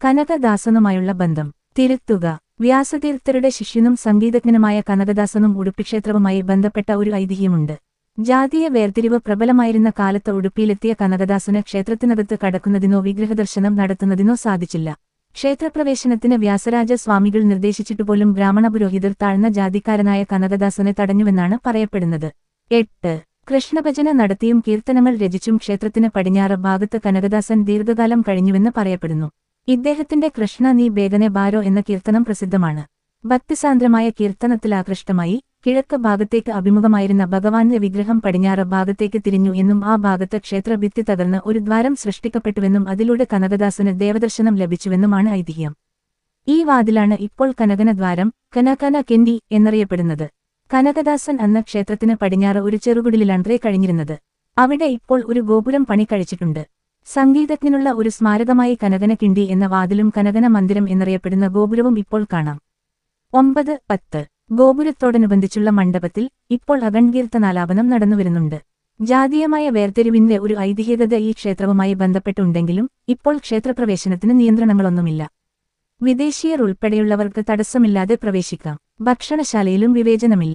കനകദാസനുമായുള്ള ബന്ധം തിരുത്തുക. വ്യാസതീർത്ഥരുടെ ശിഷ്യനും സംഗീതജ്ഞനുമായ കനകദാസനും ഉടുപ്പിക്ഷേത്രവുമായി ബന്ധപ്പെട്ട ഒരു ഐതിഹ്യമുണ്ട്. ജാതീയ വേർതിരിവ് പ്രബലമായിരുന്ന കാലത്ത് ഉടുപ്പിയിലെത്തിയ കനകദാസന് ക്ഷേത്രത്തിനകത്ത് കടക്കുന്നതിനോ വിഗ്രഹദർശനം നടത്തുന്നതിനോ സാധിച്ചില്ല. ക്ഷേത്രപ്രവേശനത്തിന് വ്യാസരാജ സ്വാമികൾ നിർദ്ദേശിച്ചിട്ടുപോലും ബ്രാഹ്മണ പുരോഹിതർ താഴ്ന്ന ജാതിക്കാരനായ കനകദാസനെ തടഞ്ഞുവെന്നാണ് പറയപ്പെടുന്നത്. 8. കൃഷ്ണഭജന നടത്തിയും കീർത്തനങ്ങൾ രചിച്ചും ക്ഷേത്രത്തിന് പടിഞ്ഞാറ് ഭാഗത്ത് കനകദാസൻ ദീർഘകാലം കഴിഞ്ഞുവെന്ന് പറയപ്പെടുന്നു. ഇദ്ദേഹത്തിന്റെ കൃഷ്ണ നീ ബേഗനെ ബാരോ എന്ന കീർത്തനം പ്രസിദ്ധമാണ്. ഭക്തിസാന്ദ്രമായ കീർത്തനത്തിലാകൃഷ്ടമായി കിഴക്ക് ഭാഗത്തേക്ക് അഭിമുഖമായിരുന്ന ഭഗവാന്റെ വിഗ്രഹം പടിഞ്ഞാറ് ഭാഗത്തേക്ക് തിരിഞ്ഞു എന്നും ആ ഭാഗത്ത് ക്ഷേത്രഭിത്തി തകർന്ന് ഒരു ദ്വാരം സൃഷ്ടിക്കപ്പെട്ടുവെന്നും അതിലൂടെ കനകദാസന് ദേവദർശനം ലഭിച്ചുവെന്നുമാണ് ഐതിഹ്യം. ഈ വാതിലാണ് ഇപ്പോൾ കനകനദ്വാരം, കനകന കെൻഡി എന്നറിയപ്പെടുന്നത്. കനകദാസൻ അന്ന് ക്ഷേത്രത്തിന് പടിഞ്ഞാറ് ഒരു ചെറുകുടിലാണത്രേ കഴിഞ്ഞിരുന്നത്. അവിടെ ഇപ്പോൾ ഒരു ഗോപുരം പണി കഴിച്ചിട്ടുണ്ട്. സംഗീതജ്ഞനുള്ള ഒരു സ്മാരകമായി കനകന കിണ്ടി എന്ന വാതിലും കനകന മന്ദിരം എന്നറിയപ്പെടുന്ന ഗോപുരവും ഇപ്പോൾ കാണാം. 9, 10 ഗോപുരത്തോടനുബന്ധിച്ചുള്ള മണ്ഡപത്തിൽ ഇപ്പോൾ അഗൺകീർത്തനാലാപനം നടന്നുവരുന്നുണ്ട്. ജാതീയമായ വേർതിരിവിന്റെ ഒരു ഐതിഹ്യകത ഈ ക്ഷേത്രവുമായി ബന്ധപ്പെട്ടുണ്ടെങ്കിലും ഇപ്പോൾ ക്ഷേത്രപ്രവേശനത്തിന് നിയന്ത്രണങ്ങളൊന്നുമില്ല. വിദേശീയർ ഉൾപ്പെടെയുള്ളവർക്ക് തടസ്സമില്ലാതെ പ്രവേശിക്കാം. ഭക്ഷണശാലയിലും വിവേചനമില്ല.